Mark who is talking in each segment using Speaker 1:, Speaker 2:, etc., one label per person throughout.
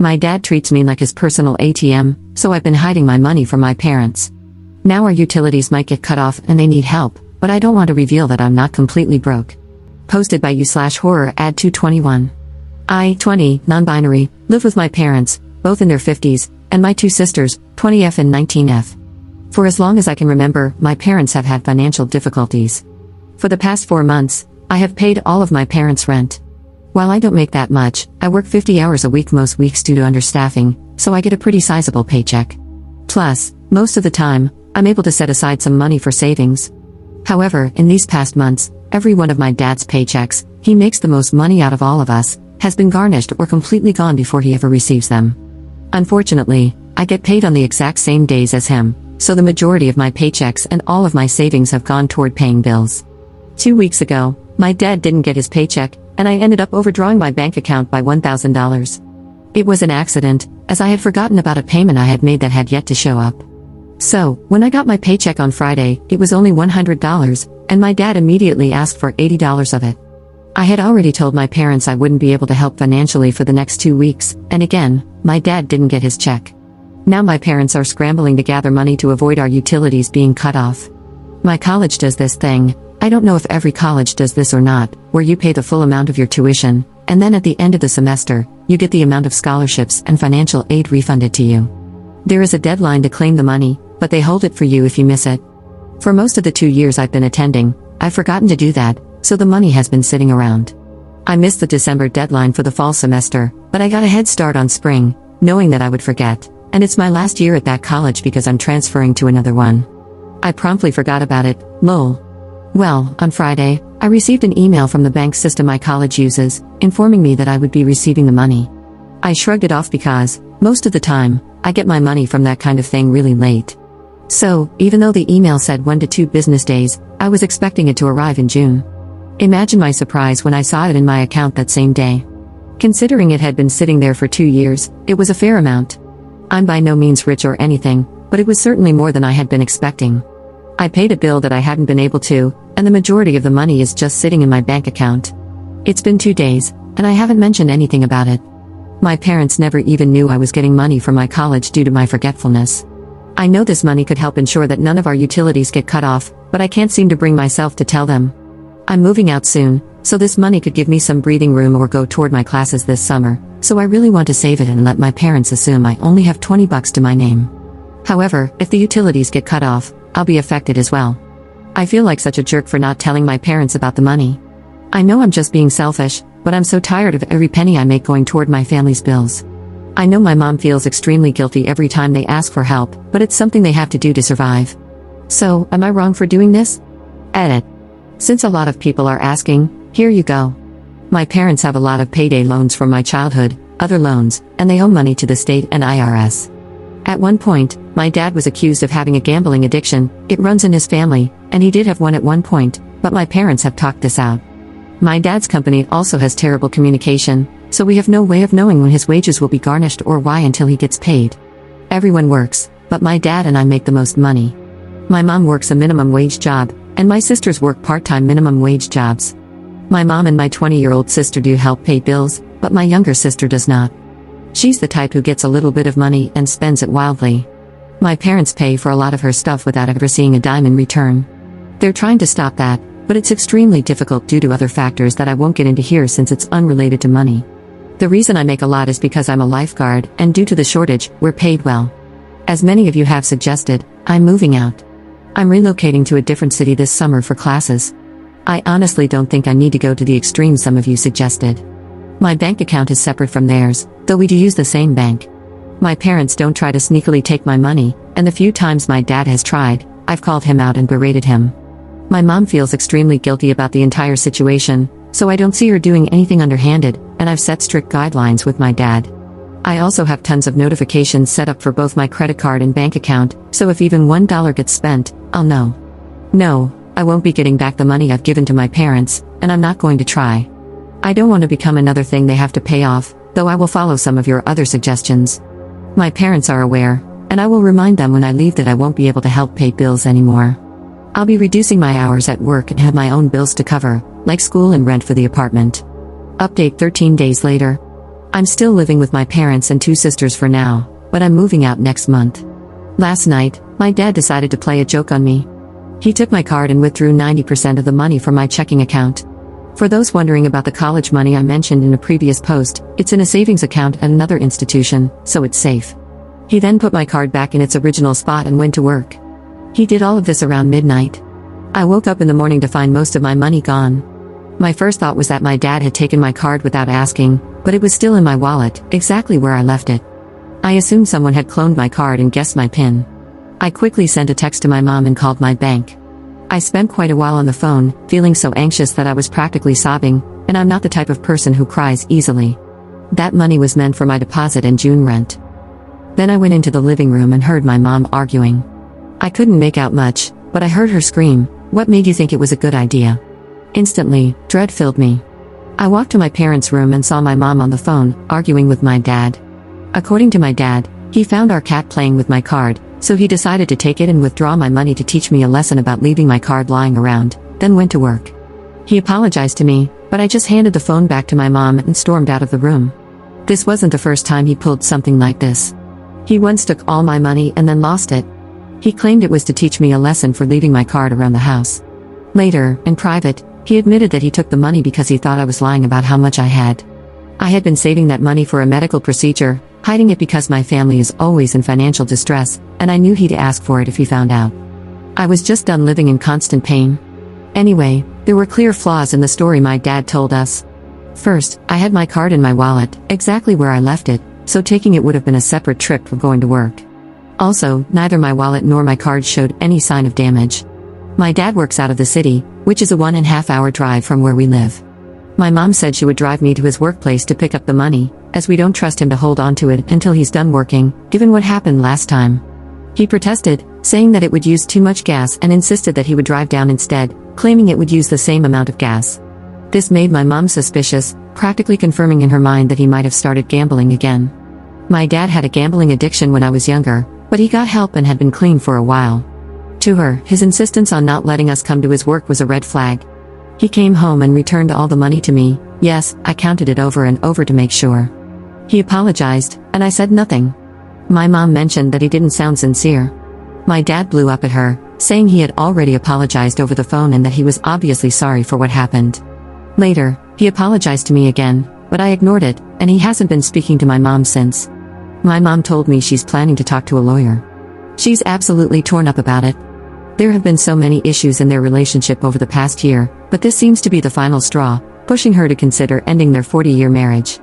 Speaker 1: My dad treats me like his personal ATM, so I've been hiding my money from my parents. Now our utilities might get cut off and they need help, but I don't want to reveal that I'm not completely broke. Posted by you/horror ad 221. I, 20, non-binary, live with my parents, both in their 50s, and my two sisters, 20F and 19F. For as long as I can remember, my parents have had financial difficulties. For the past 4 months, I have paid all of my parents' rent. While I don't make that much, I work 50 hours a week most weeks due to understaffing, so I get a pretty sizable paycheck. Plus, most of the time, I'm able to set aside some money for savings. However, in these past months, every one of my dad's paychecks, he makes the most money out of all of us, has been garnished or completely gone before he ever receives them. Unfortunately, I get paid on the exact same days as him, so the majority of my paychecks and all of my savings have gone toward paying bills. 2 weeks ago, my dad didn't get his paycheck, and I ended up overdrawing my bank account by $1,000. It was an accident, as I had forgotten about a payment I had made that had yet to show up. So, when I got my paycheck on Friday, it was only $100, and my dad immediately asked for $80 of it. I had already told my parents I wouldn't be able to help financially for the next 2 weeks, and again, my dad didn't get his check. Now my parents are scrambling to gather money to avoid our utilities being cut off. My college does this thing, I don't know if every college does this or not, where you pay the full amount of your tuition, and then at the end of the semester, you get the amount of scholarships and financial aid refunded to you. There is a deadline to claim the money, but they hold it for you if you miss it. For most of the 2 years I've been attending, I've forgotten to do that, so the money has been sitting around. I missed the December deadline for the fall semester, but I got a head start on spring, knowing that I would forget, and it's my last year at that college because I'm transferring to another one. I promptly forgot about it, lol. Well, on Friday, I received an email from the bank system my college uses, informing me that I would be receiving the money. I shrugged it off because, most of the time, I get my money from that kind of thing really late. So, even though the email said 1 to 2 business days, I was expecting it to arrive in June. Imagine my surprise when I saw it in my account that same day. Considering it had been sitting there for 2 years, it was a fair amount. I'm by no means rich or anything, but it was certainly more than I had been expecting. I paid a bill that I hadn't been able to, and the majority of the money is just sitting in my bank account. It's been 2 days, and I haven't mentioned anything about it. My parents never even knew I was getting money from my college due to my forgetfulness. I know this money could help ensure that none of our utilities get cut off, but I can't seem to bring myself to tell them. I'm moving out soon, so this money could give me some breathing room or go toward my classes this summer, so I really want to save it and let my parents assume I only have $20 to my name. However, if the utilities get cut off, I'll be affected as well. I feel like such a jerk for not telling my parents about the money. I know I'm just being selfish, but I'm so tired of every penny I make going toward my family's bills. I know my mom feels extremely guilty every time they ask for help, but it's something they have to do to survive. So, am I wrong for doing this? Edit. Since a lot of people are asking, here you go. My parents have a lot of payday loans from my childhood, other loans, and they owe money to the state and IRS. At one point, my dad was accused of having a gambling addiction. It runs in his family, and he did have one at one point, but my parents have talked this out. My dad's company also has terrible communication, so we have no way of knowing when his wages will be garnished or why until he gets paid. Everyone works, but my dad and I make the most money. My mom works a minimum wage job, and my sisters work part-time minimum wage jobs. My mom and my 20-year-old sister do help pay bills, but my younger sister does not. She's the type who gets a little bit of money and spends it wildly. My parents pay for a lot of her stuff without ever seeing a dime in return. They're trying to stop that, but it's extremely difficult due to other factors that I won't get into here since it's unrelated to money. The reason I make a lot is because I'm a lifeguard, and due to the shortage, we're paid well. As many of you have suggested, I'm moving out. I'm relocating to a different city this summer for classes. I honestly don't think I need to go to the extreme some of you suggested. My bank account is separate from theirs, though we do use the same bank. My parents don't try to sneakily take my money, and the few times my dad has tried, I've called him out and berated him. My mom feels extremely guilty about the entire situation, so I don't see her doing anything underhanded, and I've set strict guidelines with my dad. I also have tons of notifications set up for both my credit card and bank account, so if even $1 gets spent, I'll know. No, I won't be getting back the money I've given to my parents, and I'm not going to try. I don't want to become another thing they have to pay off, though I will follow some of your other suggestions. My parents are aware, and I will remind them when I leave that I won't be able to help pay bills anymore. I'll be reducing my hours at work and have my own bills to cover, like school and rent for the apartment. Update 13 days later. I'm still living with my parents and two sisters for now, but I'm moving out next month. Last night, my dad decided to play a joke on me. He took my card and withdrew 90% of the money from my checking account. For those wondering about the college money I mentioned in a previous post, it's in a savings account at another institution, so it's safe. He then put my card back in its original spot and went to work. He did all of this around midnight. I woke up in the morning to find most of my money gone. My first thought was that my dad had taken my card without asking, but it was still in my wallet, exactly where I left it. I assumed someone had cloned my card and guessed my PIN. I quickly sent a text to my mom and called my bank. I spent quite a while on the phone, feeling so anxious that I was practically sobbing, and I'm not the type of person who cries easily. That money was meant for my deposit and June rent. Then I went into the living room and heard my mom arguing. I couldn't make out much, but I heard her scream, "What made you think it was a good idea?" Instantly, dread filled me. I walked to my parents' room and saw my mom on the phone, arguing with my dad. According to my dad, he found our cat playing with my card, so he decided to take it and withdraw my money to teach me a lesson about leaving my card lying around, then went to work. He apologized to me, but I just handed the phone back to my mom and stormed out of the room. This wasn't the first time he pulled something like this. He once took all my money and then lost it. He claimed it was to teach me a lesson for leaving my card around the house. Later, in private, he admitted that he took the money because he thought I was lying about how much I had. I had been saving that money for a medical procedure, hiding it because my family is always in financial distress, and I knew he'd ask for it if he found out. I was just done living in constant pain. Anyway, there were clear flaws in the story my dad told us. First, I had my card in my wallet, exactly where I left it, so taking it would have been a separate trip from going to work. Also, neither my wallet nor my card showed any sign of damage. My dad works out of the city, which is a 1.5 hour drive from where we live. My mom said she would drive me to his workplace to pick up the money, as we don't trust him to hold on to it until he's done working, given what happened last time. He protested, saying that it would use too much gas and insisted that he would drive down instead, claiming it would use the same amount of gas. This made my mom suspicious, practically confirming in her mind that he might have started gambling again. My dad had a gambling addiction when I was younger, but he got help and had been clean for a while. To her, his insistence on not letting us come to his work was a red flag. He came home and returned all the money to me. Yes, I counted it over and over to make sure. He apologized, and I said nothing. My mom mentioned that he didn't sound sincere. My dad blew up at her, saying he had already apologized over the phone and that he was obviously sorry for what happened. Later, he apologized to me again, but I ignored it, and he hasn't been speaking to my mom since. My mom told me she's planning to talk to a lawyer. She's absolutely torn up about it. There have been so many issues in their relationship over the past year, but this seems to be the final straw, pushing her to consider ending their 40-year marriage.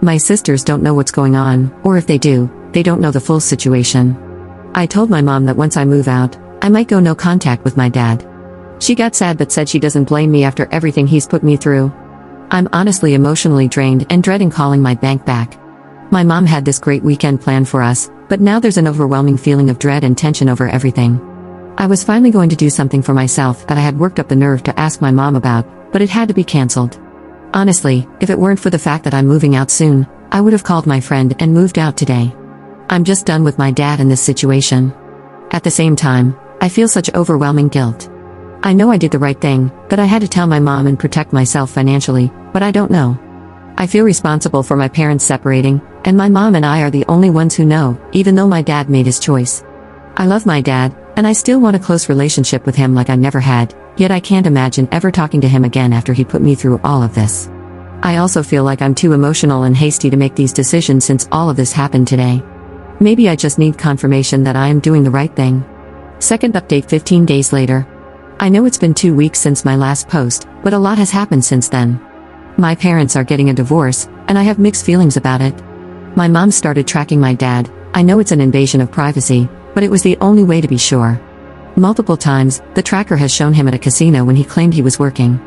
Speaker 1: My sisters don't know what's going on, or if they do, they don't know the full situation. I told my mom that once I move out, I might go no contact with my dad. She got sad but said she doesn't blame me after everything he's put me through. I'm honestly emotionally drained and dreading calling my bank back. My mom had this great weekend planned for us, but now there's an overwhelming feeling of dread and tension over everything. I was finally going to do something for myself that I had worked up the nerve to ask my mom about, but it had to be cancelled. Honestly, if it weren't for the fact that I'm moving out soon, I would have called my friend and moved out today. I'm just done with my dad in this situation. At the same time, I feel such overwhelming guilt. I know I did the right thing, that I had to tell my mom and protect myself financially, but I don't know. I feel responsible for my parents separating, and my mom and I are the only ones who know, even though my dad made his choice. I love my dad, and I still want a close relationship with him like I never had, yet I can't imagine ever talking to him again after he put me through all of this. I also feel like I'm too emotional and hasty to make these decisions since all of this happened today. Maybe I just need confirmation that I am doing the right thing. Second update 15 days later. I know it's been 2 weeks since my last post, but a lot has happened since then. My parents are getting a divorce, and I have mixed feelings about it. My mom started tracking my dad. I know it's an invasion of privacy, but it was the only way to be sure. Multiple times, the tracker has shown him at a casino when he claimed he was working.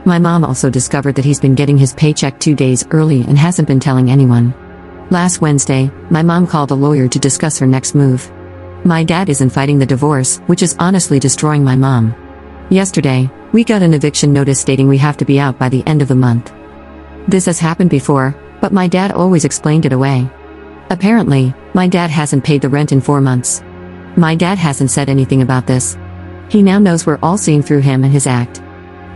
Speaker 1: My mom also discovered that he's been getting his paycheck 2 days early and hasn't been telling anyone. Last Wednesday, my mom called a lawyer to discuss her next move. My dad isn't fighting the divorce, which is honestly destroying my mom. Yesterday, we got an eviction notice stating we have to be out by the end of the month. This has happened before, but my dad always explained it away. Apparently, my dad hasn't paid the rent in 4 months. My dad hasn't said anything about this. He now knows we're all seeing through him and his act.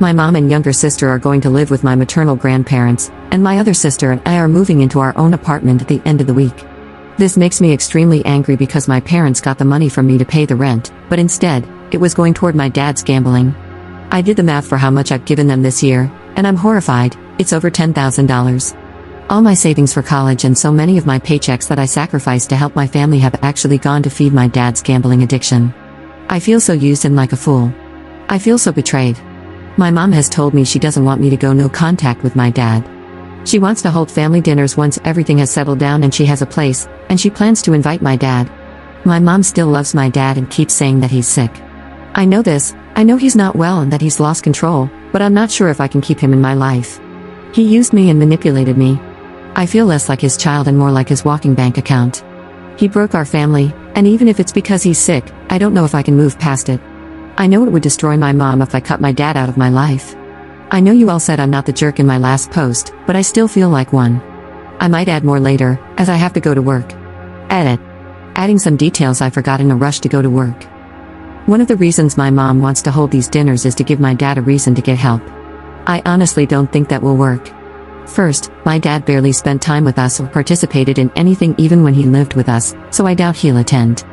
Speaker 1: My mom and younger sister are going to live with my maternal grandparents, and my other sister and I are moving into our own apartment at the end of the week. This makes me extremely angry because my parents got the money from me to pay the rent, but instead, it was going toward my dad's gambling. I did the math for how much I've given them this year, and I'm horrified. It's over $10,000. All my savings for college and so many of my paychecks that I sacrificed to help my family have actually gone to feed my dad's gambling addiction. I feel so used and like a fool. I feel so betrayed. My mom has told me she doesn't want me to go no contact with my dad. She wants to hold family dinners once everything has settled down and she has a place, and she plans to invite my dad. My mom still loves my dad and keeps saying that he's sick. I know this, I know he's not well and that he's lost control, but I'm not sure if I can keep him in my life. He used me and manipulated me. I feel less like his child and more like his walking bank account. He broke our family, and even if it's because he's sick, I don't know if I can move past it. I know it would destroy my mom if I cut my dad out of my life. I know you all said I'm not the jerk in my last post, but I still feel like one. I might add more later, as I have to go to work. Edit. Adding some details I forgot in a rush to go to work. One of the reasons my mom wants to hold these dinners is to give my dad a reason to get help. I honestly don't think that will work. First, my dad barely spent time with us or participated in anything even when he lived with us, so I doubt he'll attend.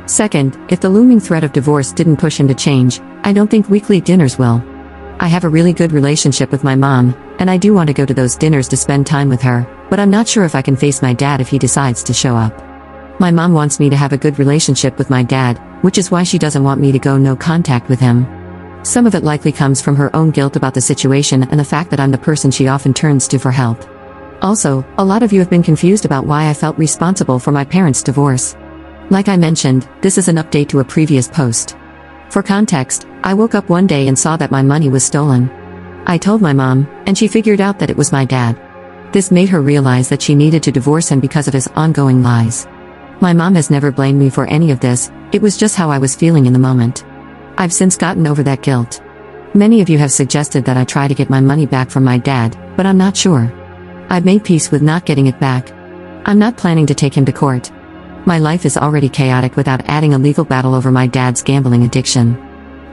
Speaker 1: Second, if the looming threat of divorce didn't push him to change, I don't think weekly dinners will. I have a really good relationship with my mom, and I do want to go to those dinners to spend time with her, but I'm not sure if I can face my dad if he decides to show up. My mom wants me to have a good relationship with my dad, which is why she doesn't want me to go no contact with him. Some of it likely comes from her own guilt about the situation and the fact that I'm the person she often turns to for help. Also, a lot of you have been confused about why I felt responsible for my parents' divorce. Like I mentioned, this is an update to a previous post. For context, I woke up one day and saw that my money was stolen. I told my mom, and she figured out that it was my dad. This made her realize that she needed to divorce him because of his ongoing lies. My mom has never blamed me for any of this, it was just how I was feeling in the moment. I've since gotten over that guilt. Many of you have suggested that I try to get my money back from my dad, but I'm not sure. I've made peace with not getting it back. I'm not planning to take him to court. My life is already chaotic without adding a legal battle over my dad's gambling addiction.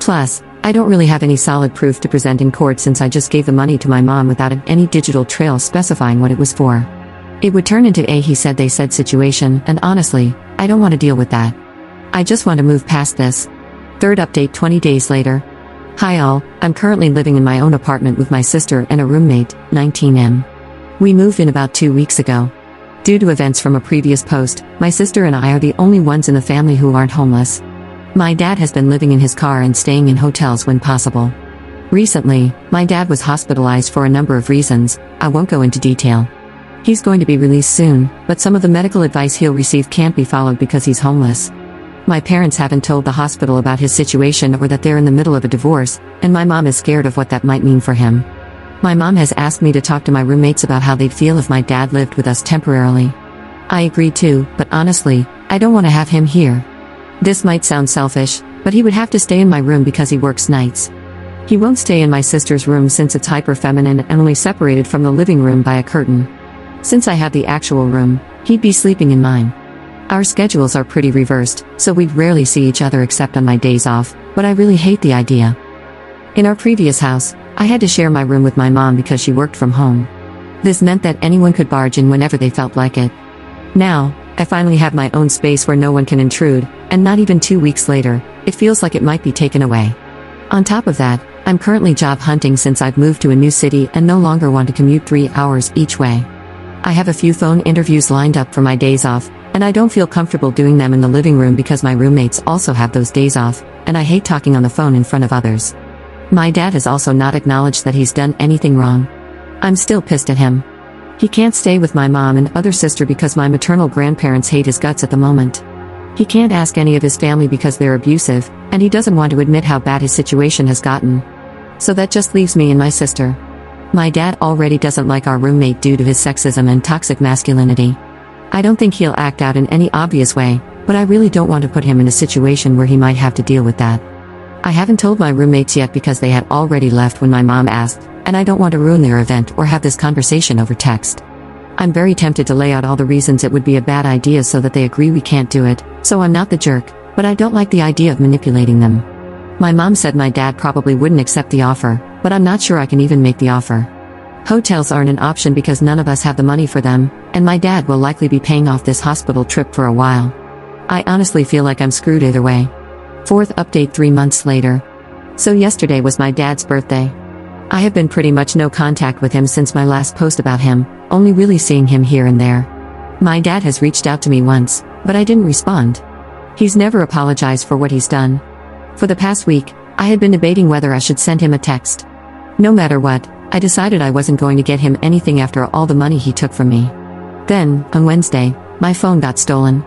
Speaker 1: Plus, I don't really have any solid proof to present in court since I just gave the money to my mom without any digital trail specifying what it was for. It would turn into a he said they said situation, and honestly, I don't want to deal with that. I just want to move past this. Third update 20 days later. Hi all, I'm currently living in my own apartment with my sister and a roommate, 19M. We moved in about 2 weeks ago. Due to events from a previous post, my sister and I are the only ones in the family who aren't homeless. My dad has been living in his car and staying in hotels when possible. Recently, my dad was hospitalized for a number of reasons, I won't go into detail. He's going to be released soon, but some of the medical advice he'll receive can't be followed because he's homeless. My parents haven't told the hospital about his situation or that they're in the middle of a divorce, and my mom is scared of what that might mean for him. My mom has asked me to talk to my roommates about how they'd feel if my dad lived with us temporarily. I agreed to, but honestly, I don't want to have him here. This might sound selfish, but he would have to stay in my room because he works nights. He won't stay in my sister's room since it's hyper-feminine and only separated from the living room by a curtain. Since I have the actual room, he'd be sleeping in mine. Our schedules are pretty reversed, so we'd rarely see each other except on my days off, but I really hate the idea. In our previous house, I had to share my room with my mom because she worked from home. This meant that anyone could barge in whenever they felt like it. Now, I finally have my own space where no one can intrude, and not even 2 weeks later, it feels like it might be taken away. On top of that, I'm currently job hunting since I've moved to a new city and no longer want to commute 3 hours each way. I have a few phone interviews lined up for my days off, and I don't feel comfortable doing them in the living room because my roommates also have those days off, and I hate talking on the phone in front of others. My dad has also not acknowledged that he's done anything wrong. I'm still pissed at him. He can't stay with my mom and other sister because my maternal grandparents hate his guts at the moment. He can't ask any of his family because they're abusive, and he doesn't want to admit how bad his situation has gotten. So that just leaves me and my sister. My dad already doesn't like our roommate due to his sexism and toxic masculinity. I don't think he'll act out in any obvious way, but I really don't want to put him in a situation where he might have to deal with that. I haven't told my roommates yet because they had already left when my mom asked, and I don't want to ruin their event or have this conversation over text. I'm very tempted to lay out all the reasons it would be a bad idea so that they agree we can't do it, so I'm not the jerk, but I don't like the idea of manipulating them. My mom said my dad probably wouldn't accept the offer, but I'm not sure I can even make the offer. Hotels aren't an option because none of us have the money for them, and my dad will likely be paying off this hospital trip for a while. I honestly feel like I'm screwed either way. Fourth update 3 months later. So yesterday was my dad's birthday. I have been pretty much no contact with him since my last post about him, only really seeing him here and there. My dad has reached out to me once, but I didn't respond. He's never apologized for what he's done. For the past week, I had been debating whether I should send him a text. No matter what, I decided I wasn't going to get him anything after all the money he took from me. Then, on Wednesday, my phone got stolen.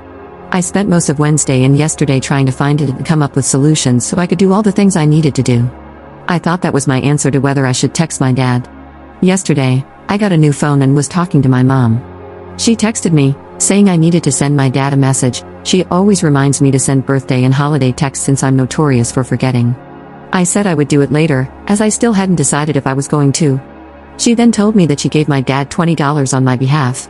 Speaker 1: I spent most of Wednesday and yesterday trying to find it and come up with solutions so I could do all the things I needed to do. I thought that was my answer to whether I should text my dad. Yesterday, I got a new phone and was talking to my mom. She texted me, saying I needed to send my dad a message. She always reminds me to send birthday and holiday texts since I'm notorious for forgetting. I said I would do it later, as I still hadn't decided if I was going to. She then told me that she gave my dad $20 on my behalf.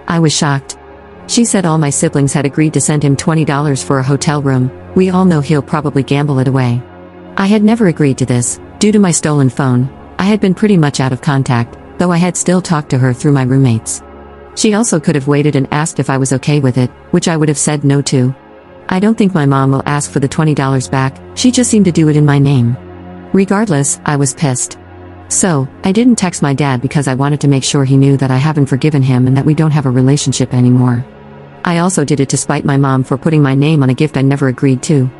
Speaker 1: I was shocked. She said all my siblings had agreed to send him $20 for a hotel room. We all know he'll probably gamble it away. I had never agreed to this. Due to my stolen phone, I had been pretty much out of contact, though I had still talked to her through my roommates. She also could have waited and asked if I was okay with it, which I would have said no to. I don't think my mom will ask for the $20 back, she just seemed to do it in my name. Regardless, I was pissed. So, I didn't text my dad because I wanted to make sure he knew that I haven't forgiven him and that we don't have a relationship anymore. I also did it to spite my mom for putting my name on a gift I never agreed to.